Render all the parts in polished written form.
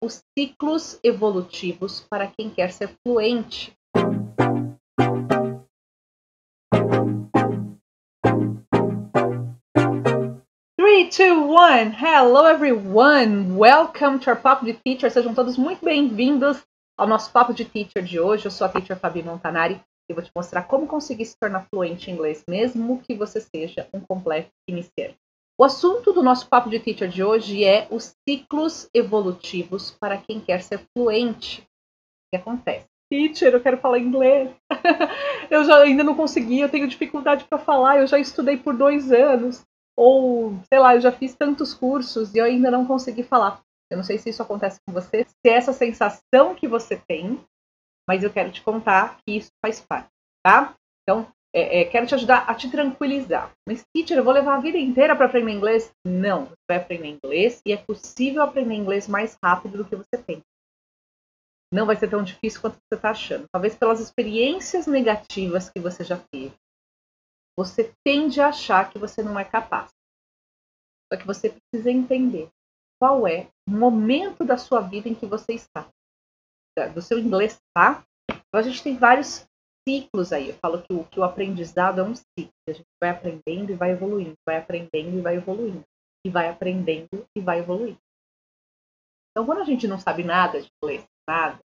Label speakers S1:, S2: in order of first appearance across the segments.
S1: os ciclos evolutivos para quem quer ser fluente. Three, two, one. Hello, everyone. Welcome to our Papo de Teacher. Sejam todos muito bem-vindos ao nosso Papo de Teacher de hoje. Eu sou a Teacher Fabi Montanari e vou te mostrar como conseguir se tornar fluente em inglês, mesmo que você seja um completo iniciante. O assunto do nosso Papo de Teacher de hoje é os ciclos evolutivos para quem quer ser fluente. O que acontece? Teacher, eu quero falar inglês. Eu já ainda não consegui, eu tenho dificuldade para falar, eu já estudei por 2 anos. Ou, sei lá, eu já fiz tantos cursos e eu ainda não consegui falar. Eu não sei se isso acontece com você, se é essa sensação que você tem, mas eu quero te contar que isso faz parte, tá? Então, quero te ajudar a te tranquilizar. Mas, teacher, eu vou levar a vida inteira para aprender inglês? Não, você vai aprender inglês e é possível aprender inglês mais rápido do que você pensa. Não vai ser tão difícil quanto você está achando. Talvez pelas experiências negativas que você já teve. Você tende a achar que você não é capaz. Só que você precisa entender qual é o momento da sua vida em que você está. Do seu inglês, tá? Então, a gente tem vários ciclos aí. Eu falo que o aprendizado é um ciclo. A gente vai aprendendo e vai evoluindo. Vai aprendendo e vai evoluindo. E vai aprendendo e vai evoluindo. Então, quando a gente não sabe nada de inglês, nada,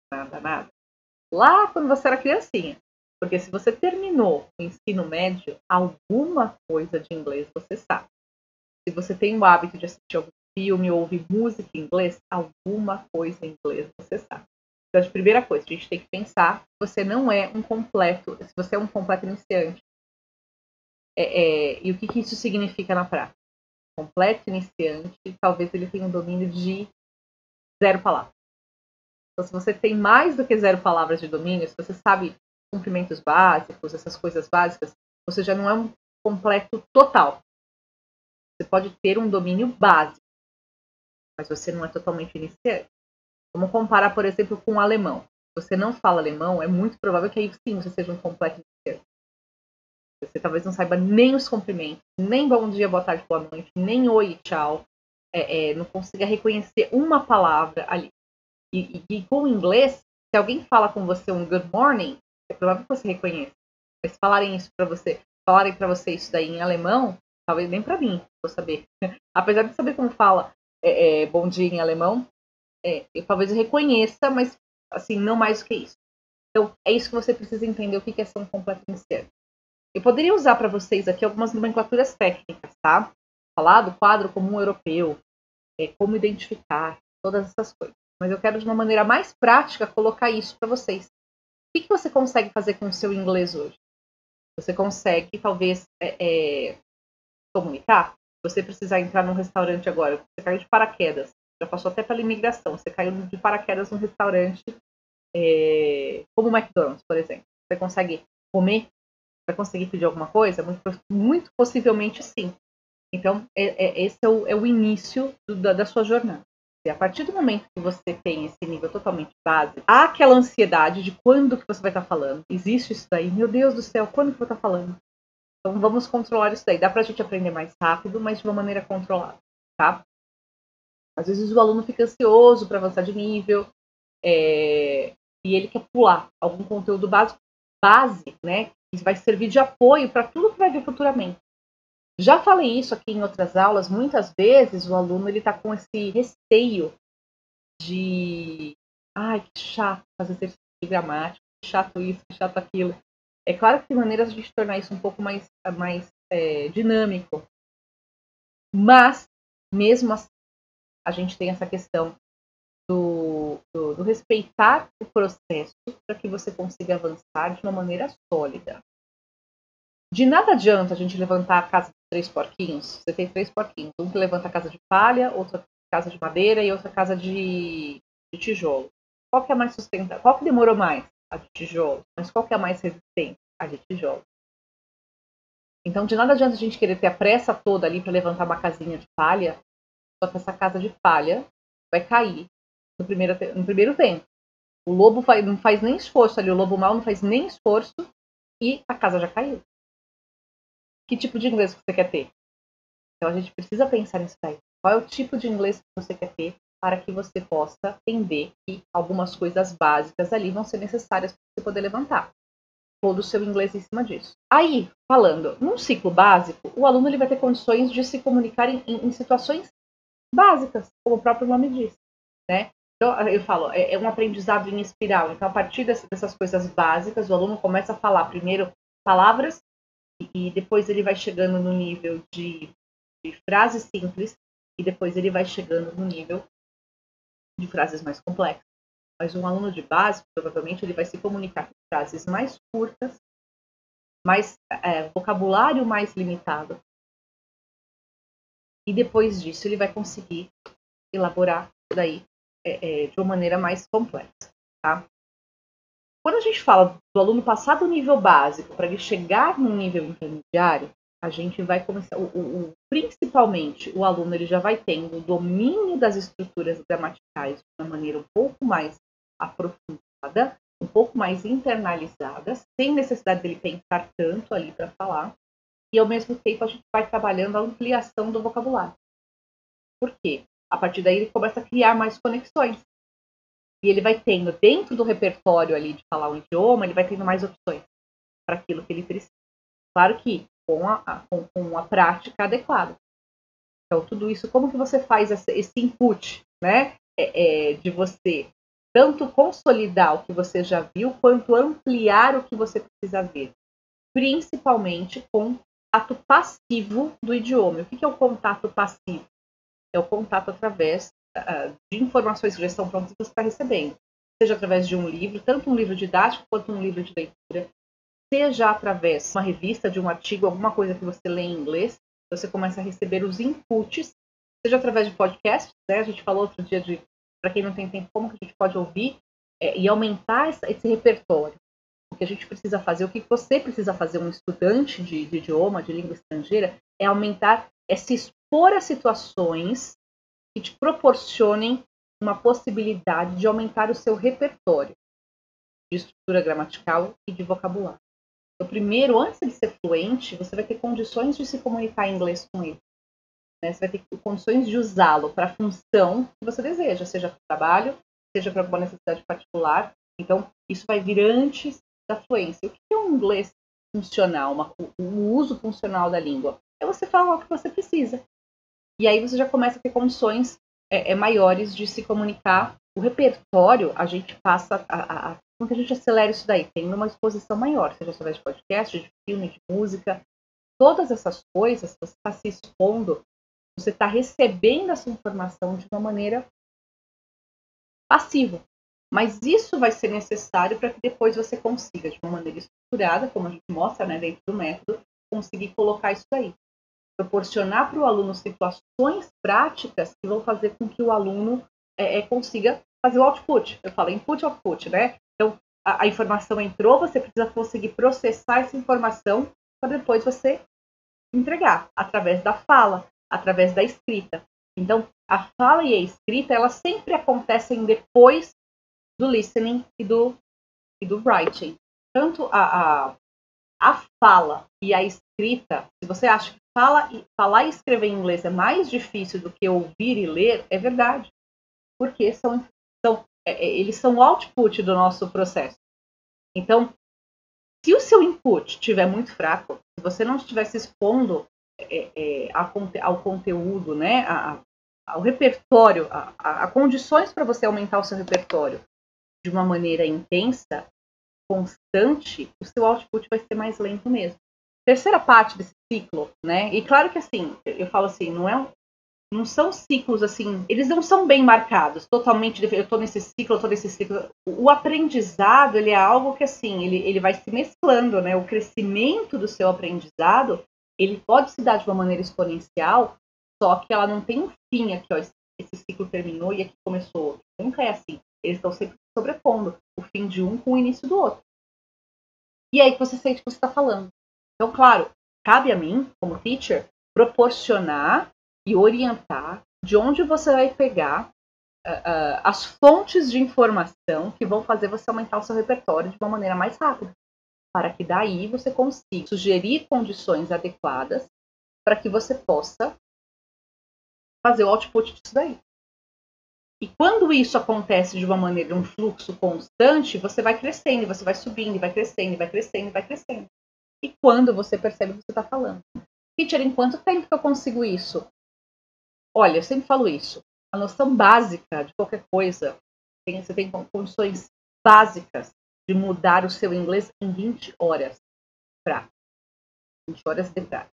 S1: lá quando você era criancinha, porque se você terminou o ensino médio, alguma coisa de inglês você sabe. Se você tem o hábito de assistir algum filme ou ouvir música em inglês, alguma coisa em inglês você sabe. Então, a primeira coisa, a gente tem que pensar que você não é um completo, se você é um completo iniciante. E o que isso significa na prática? Completo iniciante, talvez ele tenha um domínio de 0 palavras. Então, se você tem mais do que 0 palavras de domínio, se você sabe cumprimentos básicos, essas coisas básicas, você já não é um completo total. Você pode ter um domínio básico, mas você não é totalmente iniciante. Vamos comparar, por exemplo, com o alemão. Se você não fala alemão, é muito provável que aí sim você seja um completo iniciante. Você talvez não saiba nem os cumprimentos, nem bom dia, boa tarde, boa noite, nem oi, tchau. Não consiga reconhecer uma palavra ali. E com o inglês, se alguém fala com você um good morning, é provável que você reconheça. Mas se falarem isso para você, falarem para você isso daí em alemão, talvez nem para mim, vou saber. Apesar de saber como fala bom dia em alemão, talvez eu reconheça, mas assim, não mais do que isso. Então, é isso que você precisa entender, o que é ser um completo iniciante. Eu poderia usar para vocês aqui algumas nomenclaturas técnicas, tá? Falar do quadro comum europeu, como identificar, todas essas coisas. Mas eu quero, de uma maneira mais prática, colocar isso para vocês. O que você consegue fazer com o seu inglês hoje? Você consegue, talvez, comunicar? Você precisar entrar num restaurante agora, você caiu de paraquedas, já passou até pela imigração, você caiu de paraquedas num restaurante como o McDonald's, por exemplo. Você consegue comer? Vai conseguir pedir alguma coisa? Muito possivelmente sim. Então, esse é o início da sua jornada. E a partir do momento que você tem esse nível totalmente básico, há aquela ansiedade de quando que você vai estar falando. Existe isso daí. Meu Deus do céu, quando que eu vou estar falando? Então, vamos controlar isso daí. Dá pra gente aprender mais rápido, mas de uma maneira controlada, tá? Às vezes o aluno fica ansioso para avançar de nível e ele quer pular algum conteúdo base, né? Que vai servir de apoio para tudo que vai vir futuramente. Já falei isso aqui em outras aulas, muitas vezes o aluno ele está com esse receio de que chato fazer exercício de gramática, que chato isso, que chato aquilo. É claro que tem maneiras de tornar isso um pouco mais dinâmico, mas mesmo assim a gente tem essa questão do respeitar o processo para que você consiga avançar de uma maneira sólida. De nada adianta a gente levantar a casa de 3 porquinhos. Você tem 3 porquinhos. Um que levanta a casa de palha, outra casa de madeira e outra casa de tijolo. Qual que é mais sustentável? Qual que demorou mais? A de tijolo. Mas qual que é a mais resistente? A de tijolo. Então, de nada adianta a gente querer ter a pressa toda ali para levantar uma casinha de palha, só que essa casa de palha vai cair no primeiro tempo. O lobo não faz nem esforço ali, o lobo mau não faz nem esforço e a casa já caiu. Que tipo de inglês você quer ter? Então a gente precisa pensar nisso daí. Qual é o tipo de inglês que você quer ter? para que você possa entender que algumas coisas básicas ali vão ser necessárias para você poder levantar todo o seu inglês em cima disso. Aí, falando, num ciclo básico, o aluno ele vai ter condições de se comunicar em situações básicas, como o próprio nome diz, né? Então, eu falo, é um aprendizado em espiral. Então, a partir dessas coisas básicas, o aluno começa a falar primeiro palavras e depois ele vai chegando no nível de frases simples e depois ele vai chegando no nível de frases mais complexas. Mas um aluno de básico, provavelmente, ele vai se comunicar com frases mais curtas, mais vocabulário mais limitado. E depois disso ele vai conseguir elaborar daí de uma maneira mais complexa, tá? Quando a gente fala do aluno passar do nível básico para ele chegar no nível intermediário, a gente vai começar, principalmente o aluno ele já vai tendo o domínio das estruturas gramaticais de uma maneira um pouco mais aprofundada, um pouco mais internalizada, sem necessidade dele pensar tanto ali para falar, e ao mesmo tempo a gente vai trabalhando a ampliação do vocabulário. Por quê? A partir daí ele começa a criar mais conexões. E ele vai tendo, dentro do repertório ali de falar um idioma, ele vai tendo mais opções para aquilo que ele precisa. Claro que com a prática adequada. Então, tudo isso, como que você faz esse input, né? De você tanto consolidar o que você já viu, quanto ampliar o que você precisa ver. Principalmente com contato passivo do idioma. O que é o contato passivo? É o contato através de informações que já estão prontas que você está recebendo. Seja através de um livro, tanto um livro didático quanto um livro de leitura, seja através de uma revista, de um artigo, alguma coisa que você lê em inglês, você começa a receber os inputs, seja através de podcasts, né? A gente falou outro dia para quem não tem tempo, como que a gente pode ouvir e aumentar esse repertório. O que a gente precisa fazer, o que você precisa fazer, um estudante de idioma, de língua estrangeira, é aumentar, se expor a situações que te proporcionem uma possibilidade de aumentar o seu repertório de estrutura gramatical e de vocabulário. Então, primeiro, antes de ser fluente, você vai ter condições de se comunicar em inglês com ele. Né? Você vai ter condições de usá-lo para a função que você deseja, seja para o trabalho, seja para alguma necessidade particular. Então, isso vai vir antes da fluência. O que é um inglês funcional, o uso funcional da língua? É você falar o que você precisa. E aí você já começa a ter condições maiores de se comunicar. O repertório, a gente passa como que a gente acelera isso daí? Tem uma exposição maior, seja através de podcast, de filme, de música. Todas essas coisas, você está se expondo, você está recebendo essa informação de uma maneira passiva. Mas isso vai ser necessário para que depois você consiga, de uma maneira estruturada, como a gente mostra, né, dentro do método, conseguir colocar isso daí. Proporcionar para o aluno situações práticas que vão fazer com que o aluno consiga fazer o output. Eu falo input e output, né? Então, a informação entrou, você precisa conseguir processar essa informação para depois você entregar através da fala, através da escrita. Então, a fala e a escrita, elas sempre acontecem depois do listening e do writing. Tanto a fala e a escrita, se você acha que falar e escrever em inglês é mais difícil do que ouvir e ler, é verdade. Porque eles são o output do nosso processo. Então, se o seu input estiver muito fraco, se você não estiver se expondo ao conteúdo, né, ao repertório, a condições para você aumentar o seu repertório de uma maneira intensa, constante, o seu output vai ser mais lento mesmo. Terceira parte desse ciclo, né? E claro que assim, eu falo assim, não são ciclos assim, eles não são bem marcados, totalmente, eu tô nesse ciclo, eu tô nesse ciclo. O aprendizado, ele é algo que assim, ele vai se mesclando, né? O crescimento do seu aprendizado, ele pode se dar de uma maneira exponencial, só que ela não tem um fim aqui, ó, esse ciclo terminou e aqui começou outro. Nunca é assim. Eles estão sempre sobrepondo o fim de um com o início do outro. E aí que você sente o que você está falando. Então, claro, cabe a mim, como teacher, proporcionar e orientar de onde você vai pegar as fontes de informação que vão fazer você aumentar o seu repertório de uma maneira mais rápida. Para que daí você consiga sugerir condições adequadas para que você possa fazer o output disso daí. E quando isso acontece de uma maneira, um fluxo constante, você vai crescendo, você vai subindo, vai crescendo, vai crescendo, vai crescendo. E quando você percebe o que você está falando. Teacher, em quanto tempo que eu consigo isso? Olha, eu sempre falo isso. A noção básica de qualquer coisa, você tem condições básicas de mudar o seu inglês em 20 horas. 20 horas de prática.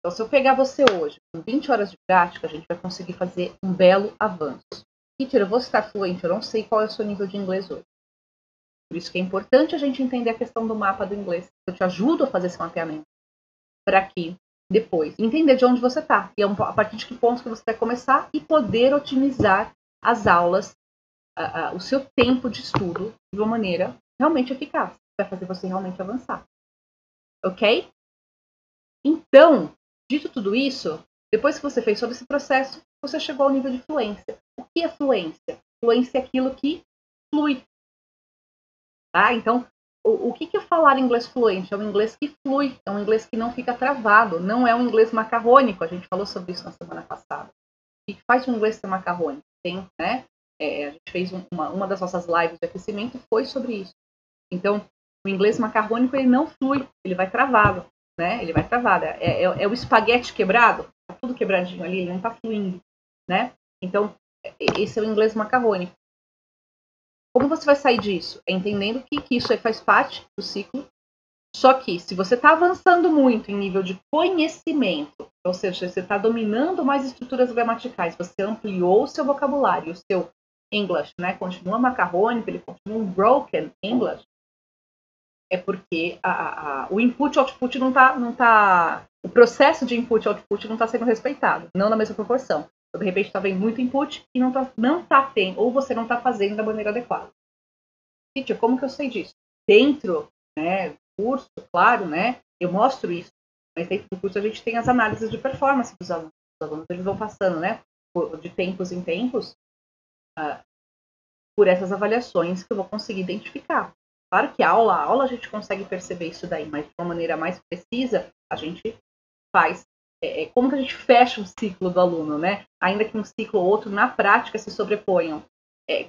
S1: Então, se eu pegar você hoje, com 20 horas de prática, a gente vai conseguir fazer um belo avanço. Teacher, eu vou estar fluente, eu não sei qual é o seu nível de inglês hoje. Por isso que é importante a gente entender a questão do mapa do inglês. Eu te ajudo a fazer esse mapeamento. Para que depois entender de onde você está. E a partir de que ponto que você vai começar e poder otimizar as aulas, o seu tempo de estudo de uma maneira realmente eficaz. Vai fazer você realmente avançar. Ok? Então, dito tudo isso, depois que você fez todo esse processo, você chegou ao nível de fluência. O que é fluência? Fluência é aquilo que flui. Tá? Então, o que é falar inglês fluente? É um inglês que flui, é um inglês que não fica travado, não é um inglês macarrônico. A gente falou sobre isso na semana passada. O que faz um inglês ser macarrônico? Tem, né? A gente fez uma das nossas lives de aquecimento foi sobre isso. Então, o inglês macarrônico ele não flui, ele vai travado, né? Ele vai travado. É o espaguete quebrado, tá tudo quebradinho ali, ele não está fluindo, né? Então, esse é o inglês macarrônico. Como você vai sair disso? É entendendo que isso faz parte do ciclo. Só que, se você está avançando muito em nível de conhecimento, ou seja, você está dominando mais estruturas gramaticais, você ampliou o seu vocabulário, o seu English, né, continua macarrônico, ele continua um broken English, é porque o input output não tá, o processo de input output não está sendo respeitado, não na mesma proporção. Então, de repente está vendo muito input e não tá tendo, ou você não está fazendo da maneira adequada. Teacher, como que eu sei disso? Dentro, né, do curso, claro, né, eu mostro isso, mas dentro do curso a gente tem as análises de performance dos alunos. Os alunos eles vão passando, né, de tempos em tempos, por essas avaliações que eu vou conseguir identificar. Claro que aula a aula a gente consegue perceber isso daí, mas de uma maneira mais precisa, a gente faz. Como que a gente fecha o ciclo do aluno, né? Ainda que um ciclo ou outro, na prática, se sobreponham.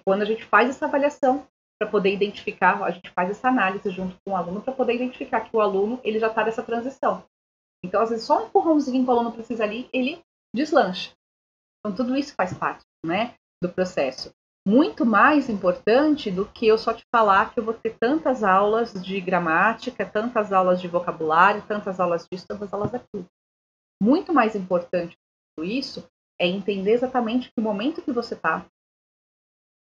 S1: Quando a gente faz essa avaliação, para poder identificar, a gente faz essa análise junto com o aluno, para poder identificar que o aluno ele já está nessa transição. Então, às vezes, só um empurrãozinho que o aluno precisa ali, ele deslancha. Então, tudo isso faz parte, né, do processo. Muito mais importante do que eu só te falar que eu vou ter tantas aulas de gramática, tantas aulas de vocabulário, tantas aulas disso, tantas aulas daquilo. Muito mais importante que tudo isso é entender exatamente que momento que você está,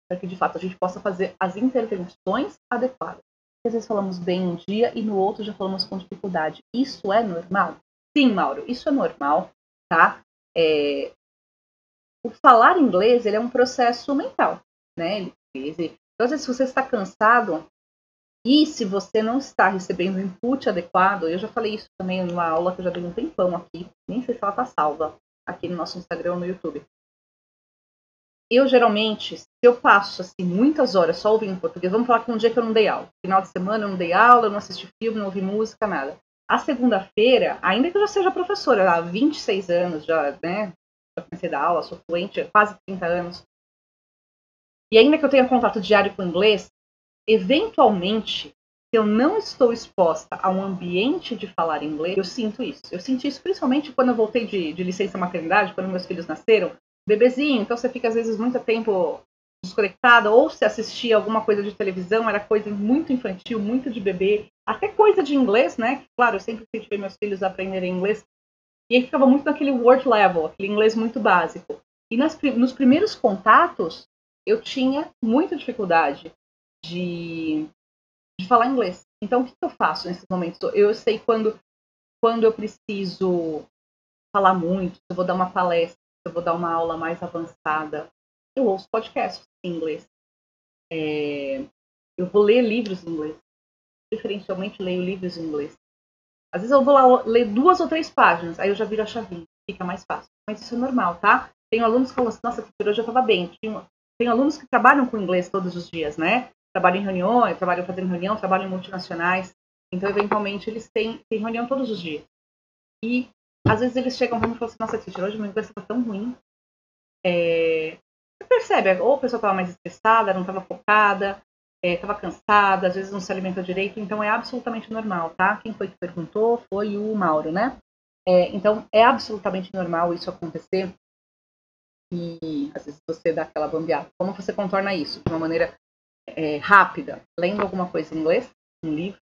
S1: para que de fato a gente possa fazer as intervenções adequadas. Às vezes falamos bem um dia e no outro já falamos com dificuldade. Isso é normal? Sim, Mauro, isso é normal, tá? O falar inglês ele é um processo mental, né? Então, às vezes, se você está cansado e se você não está recebendo o input adequado, eu já falei isso também numa aula que eu já dei um tempão aqui, nem sei se ela está salva aqui no nosso Instagram ou no YouTube. Eu, geralmente, se eu passo assim, muitas horas só ouvindo português, vamos falar que um dia que eu não dei aula. Final de semana eu não dei aula, eu não assisti filme, não ouvi música, nada. A segunda-feira, ainda que eu já seja professora, há 26 anos, já, né? Já comecei a dar aula, sou fluente há quase 30 anos. E ainda que eu tenha contato diário com o inglês, eventualmente, se eu não estou exposta a um ambiente de falar inglês, eu sinto isso. Eu senti isso principalmente quando eu voltei de licença maternidade, quando meus filhos nasceram. Bebezinho, então você fica às vezes muito tempo desconectada, ou se assistia alguma coisa de televisão, era coisa muito infantil, muito de bebê, até coisa de inglês, né? Claro, eu sempre incentivei meus filhos a aprenderem inglês. E aí ficava muito naquele word level, aquele inglês muito básico. E nos primeiros contatos, eu tinha muita dificuldade de falar inglês. Então, o que eu faço nesses momentos? Eu sei quando eu preciso falar muito, se eu vou dar uma palestra, se eu vou dar uma aula mais avançada, eu ouço podcasts em inglês. Eu vou ler livros em inglês. Preferencialmente, leio livros em inglês. Às vezes eu vou lá ler 2 ou 3 páginas, aí eu já viro a chavinha, fica mais fácil. Mas isso é normal, tá? Tem alunos que falam assim, nossa, hoje eu tava bem. Tem alunos que trabalham com inglês todos os dias, né? Trabalham em reuniões, trabalham fazendo reunião, trabalham em multinacionais. Então, eventualmente, eles têm reunião todos os dias. E, às vezes, eles chegam para mim e falam assim, nossa, teacher, hoje meu inglês está tão ruim. você percebe, ou a pessoa estava mais estressada, não estava focada, estava cansada, às vezes não se alimenta direito, então é absolutamente normal, tá? Quem foi que perguntou foi o Mauro, né? Então é absolutamente normal isso acontecer e às vezes você dá aquela bambeada. Como você contorna isso? De uma maneira rápida, lendo alguma coisa em inglês, um livro.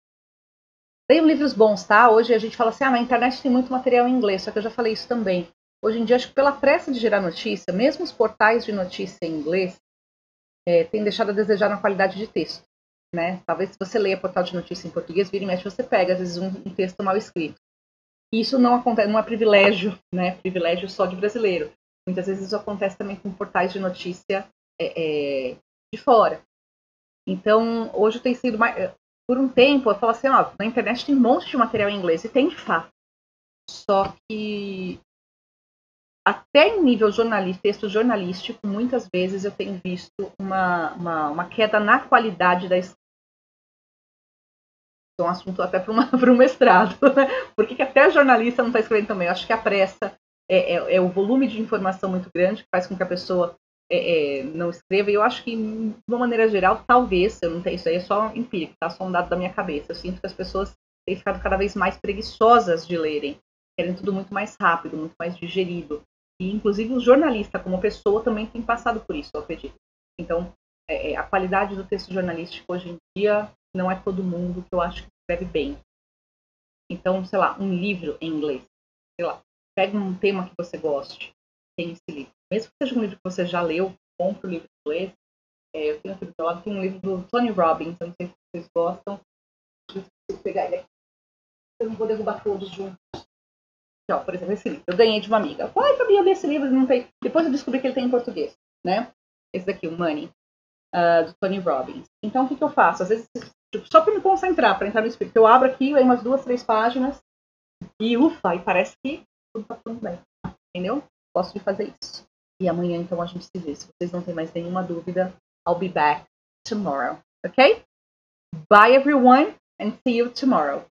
S1: Leiam livros bons, tá? Hoje a gente fala assim, na internet tem muito material em inglês, só que eu já falei isso também. Hoje em dia, acho que pela pressa de gerar notícia, mesmo os portais de notícia em inglês têm deixado a desejar na qualidade de texto, né? Talvez se você leia portal de notícia em português, vira e mexe, você pega, às vezes, um texto mal escrito. E isso não acontece, não é privilégio, né? Privilégio só de brasileiro. Muitas vezes isso acontece também com portais de notícia de fora. Então, hoje tem sido mais... Por um tempo, eu falo assim, na internet tem um monte de material em inglês, e tem de fato. Só que até em nível texto jornalístico, muitas vezes eu tenho visto uma queda na qualidade da escrita. É um assunto até para um mestrado, né? Por que até jornalista não está escrevendo também? Eu acho que a pressa é o volume de informação muito grande que faz com que a pessoa não escreva. E eu acho que, de uma maneira geral, talvez, eu não tenho, isso aí é só empírico, tá? Só um dado da minha cabeça. Eu sinto que as pessoas têm ficado cada vez mais preguiçosas de lerem. Querem tudo muito mais rápido, muito mais digerido. E, inclusive, o jornalista, como pessoa, também tem passado por isso, eu acredito. Então, a qualidade do texto jornalístico hoje em dia não é todo mundo que eu acho que escreve bem. Então, sei lá, um livro em inglês. Sei lá, pega um tema que você goste, tem esse livro. Mesmo que seja um livro que você já leu, compra o livro em inglês. Eu tenho aqui do lado, tem um livro do Tony Robbins, eu não sei se vocês gostam. Deixa eu pegar ele aqui. Eu não vou derrubar todos juntos. Então, por exemplo, esse livro. Eu ganhei de uma amiga. Ai, Fabi, eu li esse livro, não tem. Depois eu descobri que ele tem em português, né? Esse daqui, o Money, do Tony Robbins. Então, o que eu faço? Às vezes, só para me concentrar, para entrar no espírito, eu abro aqui, leio umas 2, 3 páginas e ufa, e parece que tudo está tudo bem. Entendeu? Posso fazer isso. E amanhã, então, a gente se vê. Se vocês não têm mais nenhuma dúvida, I'll be back tomorrow. Ok? Bye, everyone, and see you tomorrow.